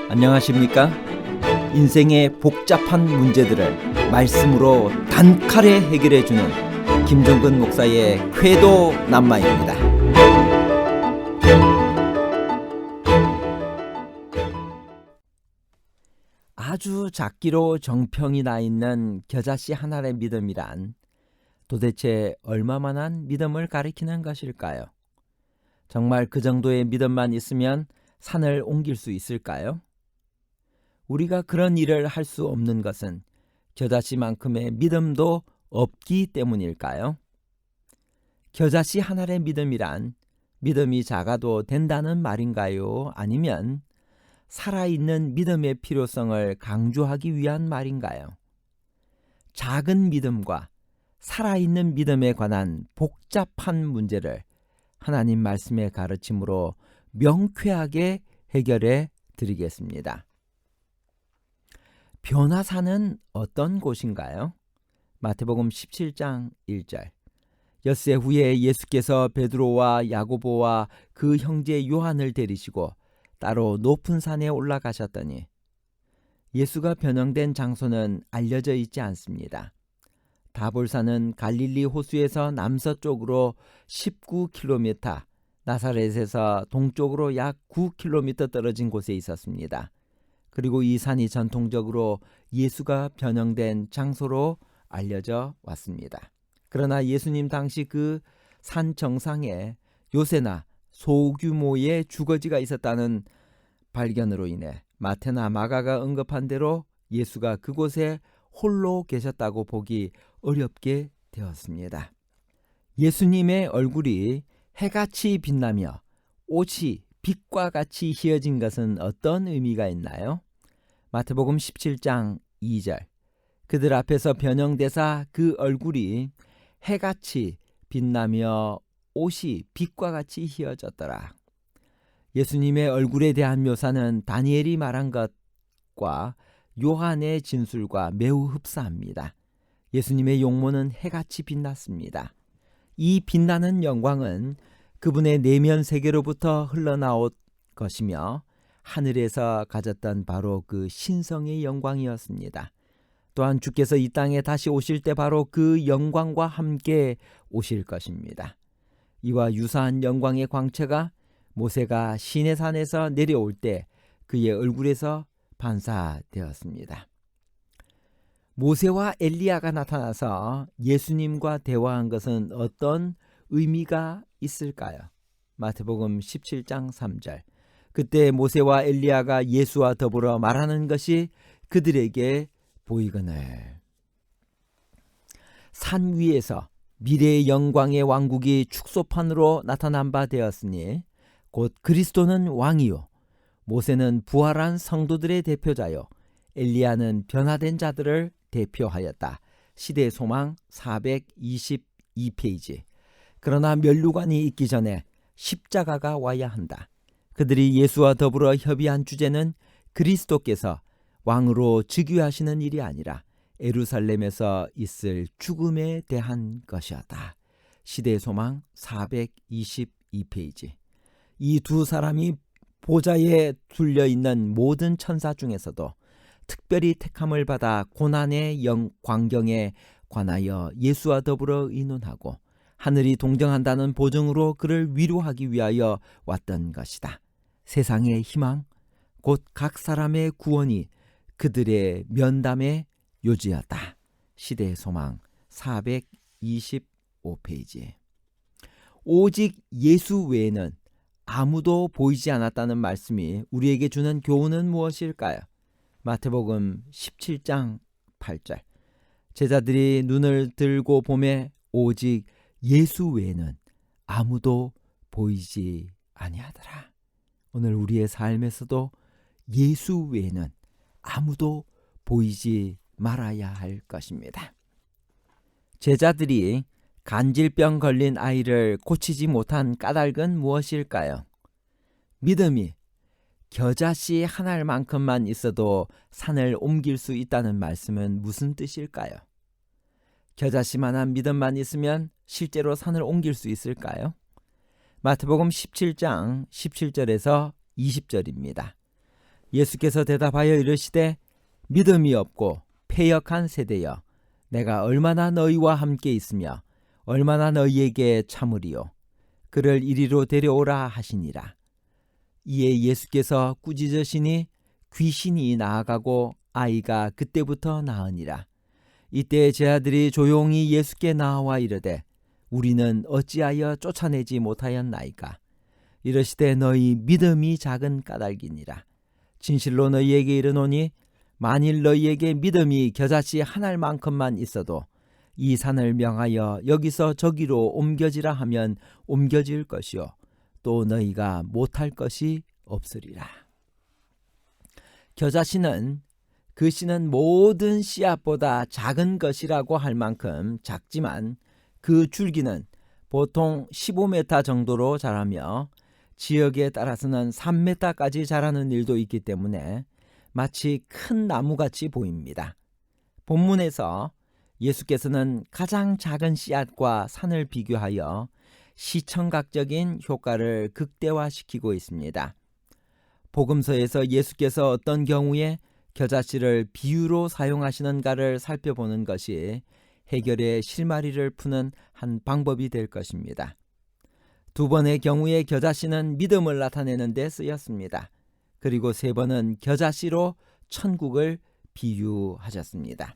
안녕하십니까? 인생의 복잡한 문제들을 말씀으로 단칼에 해결해주는 김종근 목사의 쾌도 남마입니다. 아주 작기로 정평이 나 있는 겨자씨 한 알의 믿음이란 도대체 얼마만한 믿음을 가리키는 것일까요? 정말 그 정도의 믿음만 있으면 산을 옮길 수 있을까요? 우리가 그런 일을 할 수 없는 것은 겨자씨만큼의 믿음도 없기 때문일까요? 겨자씨 한 알의 믿음이란 믿음이 작아도 된다는 말인가요? 아니면 살아있는 믿음의 필요성을 강조하기 위한 말인가요? 작은 믿음과 살아있는 믿음에 관한 복잡한 문제를 하나님 말씀의 가르침으로 명쾌하게 해결해 드리겠습니다. 변화산은 어떤 곳인가요? 마태복음 17장 1절. 엿새 후에 예수께서 베드로와 야고보와 그 형제 요한을 데리시고 따로 높은 산에 올라가셨더니 예수가 변형된 장소는 알려져 있지 않습니다. 다볼산은 갈릴리 호수에서 남서쪽으로 19km, 나사렛에서 동쪽으로 약 9km 떨어진 곳에 있었습니다. 그리고 이 산이 전통적으로 예수가 변형된 장소로 알려져 왔습니다. 그러나 예수님 당시 그 산 정상에 요새나 소규모의 주거지가 있었다는 발견으로 인해 마태나 마가가 언급한 대로 예수가 그곳에 홀로 계셨다고 보기 어렵게 되었습니다. 예수님의 얼굴이 해같이 빛나며 옷이 빛과 같이 휘어진 것은 어떤 의미가 있나요? 마태복음 17장 2절. 그들 앞에서 변형되사 그 얼굴이 해같이 빛나며 옷이 빛과 같이 휘어졌더라. 예수님의 얼굴에 대한 묘사는 다니엘이 말한 것과 요한의 진술과 매우 흡사합니다. 예수님의 용모는 해같이 빛났습니다. 이 빛나는 영광은 그분의 내면 세계로부터 흘러나온 것이며 하늘에서 가졌던 바로 그 신성의 영광이었습니다. 또한 주께서 이 땅에 다시 오실 때 바로 그 영광과 함께 오실 것입니다. 이와 유사한 영광의 광채가 모세가 시내산에서 내려올 때 그의 얼굴에서 반사되었습니다. 모세와 엘리야가 나타나서 예수님과 대화한 것은 어떤 의미가 있을까요? 마태복음 17장 3절. 그때 모세와 엘리야가 예수와 더불어 말하는 것이 그들에게 보이거늘 산 위에서 미래의 영광의 왕국이 축소판으로 나타난 바 되었으니 곧 그리스도는 왕이요 모세는 부활한 성도들의 대표자요 엘리야는 변화된 자들을 대표하였다. 시대의 소망 422페이지. 그러나 면류관이 있기 전에 십자가가 와야 한다. 그들이 예수와 더불어 협의한 주제는 그리스도께서 왕으로 즉위하시는 일이 아니라 예루살렘에서 있을 죽음에 대한 것이었다. 시대의 소망 422페이지. 이 두 사람이 보좌에 둘려있는 모든 천사 중에서도 특별히 택함을 받아 고난의 광경에 관하여 예수와 더불어 의논하고 하늘이 동정한다는 보증으로 그를 위로하기 위하여 왔던 것이다. 세상의 희망, 곧 각 사람의 구원이 그들의 면담의 요지였다. 시대의 소망 425페이지. 오직 예수 외에는 아무도 보이지 않았다는 말씀이 우리에게 주는 교훈은 무엇일까요? 마태복음 17장 8절. 제자들이 눈을 들고 보매 오직 예수 외에는 아무도 보이지 아니하더라. 오늘 우리의 삶에서도 예수 외에는 아무도 보이지 말아야 할 것입니다. 제자들이 간질병 걸린 아이를 고치지 못한 까닭은 무엇일까요? 믿음이 겨자씨 한 알만큼만 있어도 산을 옮길 수 있다는 말씀은 무슨 뜻일까요? 겨자씨만한 믿음만 있으면 실제로 산을 옮길 수 있을까요? 마태복음 17장 17절에서 20절입니다. 예수께서 대답하여 이르시되 믿음이 없고 패역한 세대여, 내가 얼마나 너희와 함께 있으며 얼마나 너희에게 참으리요. 그를 이리로 데려오라 하시니라. 이에 예수께서 꾸짖으시니 귀신이 나아가고 아이가 그때부터 나으니라. 이때 제 아들이 조용히 예수께 나와 이르되 우리는 어찌하여 쫓아내지 못하였나이까. 이르시되 너희 믿음이 작은 까닭이니라. 진실로 너희에게 이르노니 만일 너희에게 믿음이 겨자씨 한 알만큼만 있어도 이 산을 명하여 여기서 저기로 옮겨지라 하면 옮겨질 것이요 또 너희가 못할 것이 없으리라. 겨자씨는 그 씨는 모든 씨앗보다 작은 것이라고 할 만큼 작지만 그 줄기는 보통 15m 정도로 자라며 지역에 따라서는 3m까지 자라는 일도 있기 때문에 마치 큰 나무같이 보입니다. 본문에서 예수께서는 가장 작은 씨앗과 산을 비교하여 시청각적인 효과를 극대화시키고 있습니다. 복음서에서 예수께서 어떤 경우에 겨자씨를 비유로 사용하시는가를 살펴보는 것이 해결의 실마리를 푸는 한 방법이 될 것입니다. 두 번의 경우에 겨자씨는 믿음을 나타내는 데 쓰였습니다. 그리고 세 번은 겨자씨로 천국을 비유하셨습니다.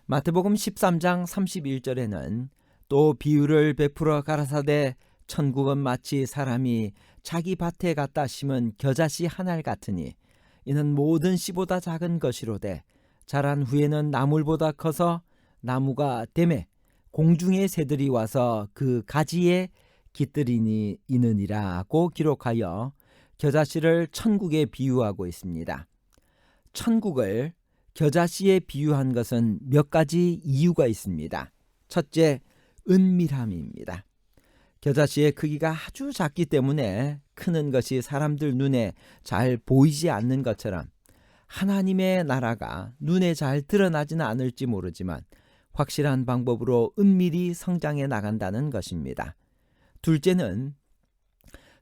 마태복음 13장 31절에는 또 비유를 베풀어 가라사대 천국은 마치 사람이 자기 밭에 갖다 심은 겨자씨 한 알 같으니 이는 모든 씨보다 작은 것이로되 자란 후에는 나물보다 커서 나무가 됨에 공중의 새들이 와서 그 가지에 깃들이니 이느니라고 기록하여 겨자씨를 천국에 비유하고 있습니다. 천국을 겨자씨에 비유한 것은 몇 가지 이유가 있습니다. 첫째, 은밀함입니다. 겨자씨의 크기가 아주 작기 때문에 크는 것이 사람들 눈에 잘 보이지 않는 것처럼 하나님의 나라가 눈에 잘 드러나지는 않을지 모르지만 확실한 방법으로 은밀히 성장해 나간다는 것입니다. 둘째는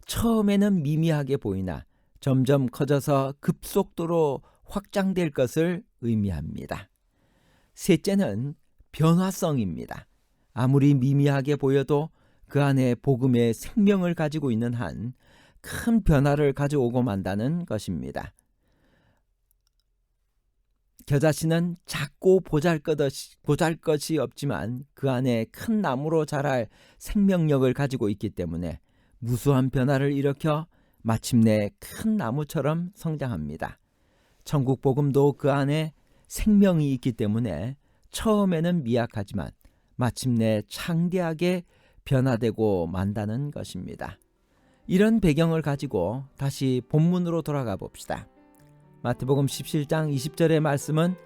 처음에는 미미하게 보이나 점점 커져서 급속도로 확장될 것을 의미합니다. 셋째는 변화성입니다. 아무리 미미하게 보여도 그 안에 복음의 생명을 가지고 있는 한 큰 변화를 가져오고 만다는 것입니다. 겨자씨는 작고 보잘것이 없지만 그 안에 큰 나무로 자랄 생명력을 가지고 있기 때문에 무수한 변화를 일으켜 마침내 큰 나무처럼 성장합니다. 천국 복음도 그 안에 생명이 있기 때문에 처음에는 미약하지만 마침내 창대하게 변화되고 만다는 것입니다. 이런 배경을 가지고 다시 본문으로 돌아가 봅시다. 마태복음 17장 20절의 말씀은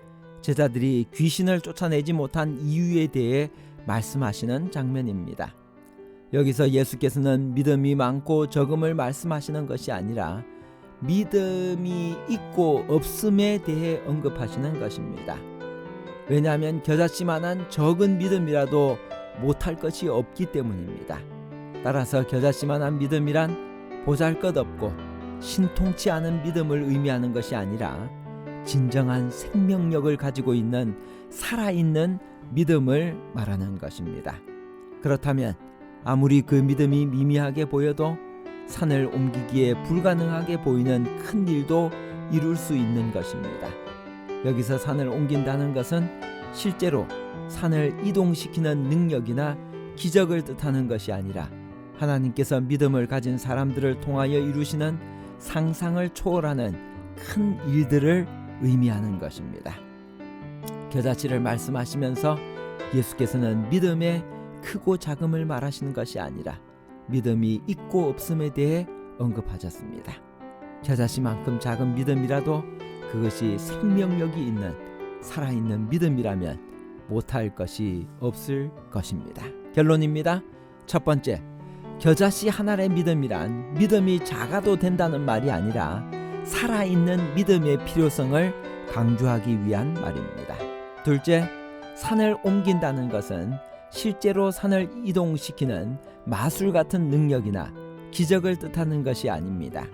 제자들이 귀신을 쫓아내지 못한 이유에 대해 말씀하시는 장면입니다. 여기서 예수께서는 믿음이 많고 적음을 말씀하시는 것이 아니라 믿음이 있고 없음에 대해 언급하시는 것입니다. 왜냐하면 겨자씨만한 적은 믿음이라도 못할 것이 없기 때문입니다. 따라서 겨자씨만한 믿음이란 보잘것없고 신통치 않은 믿음을 의미하는 것이 아니라 진정한 생명력을 가지고 있는 살아있는 믿음을 말하는 것입니다. 그렇다면 아무리 그 믿음이 미미하게 보여도 산을 옮기기에 불가능하게 보이는 큰 일도 이룰 수 있는 것입니다. 여기서 산을 옮긴다는 것은 실제로 산을 이동시키는 능력이나 기적을 뜻하는 것이 아니라 하나님께서 믿음을 가진 사람들을 통하여 이루시는 상상을 초월하는 큰 일들을 의미하는 것입니다. 겨자씨를 말씀하시면서 예수께서는 믿음의 크고 작음을 말하시는 것이 아니라 믿음이 있고 없음에 대해 언급하셨습니다. 겨자씨만큼 작은 믿음이라도 그것이 생명력이 있는 살아있는 믿음이라면 못할 것이 없을 것입니다. 결론입니다. 첫 번째, 겨자씨 한 알의 믿음이란 믿음이 작아도 된다는 말이 아니라 살아있는 믿음의 필요성을 강조하기 위한 말입니다. 둘째, 산을 옮긴다는 것은 실제로 산을 이동시키는 마술 같은 능력이나 기적을 뜻하는 것이 아닙니다.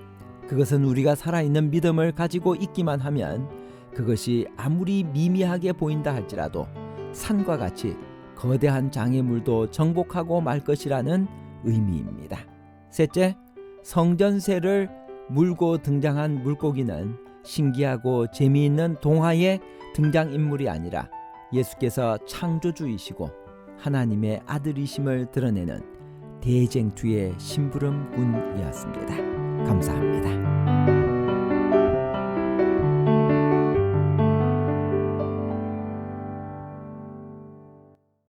그것은 우리가 살아있는 믿음을 가지고 있기만 하면 그것이 아무리 미미하게 보인다 할지라도 산과 같이 거대한 장애물도 정복하고 말 것이라는 의미입니다. 셋째, 성전세를 물고 등장한 물고기는 신기하고 재미있는 동화의 등장인물이 아니라 예수께서 창조주이시고 하나님의 아들이심을 드러내는 대쟁투의 심부름꾼이었습니다. 감사합니다.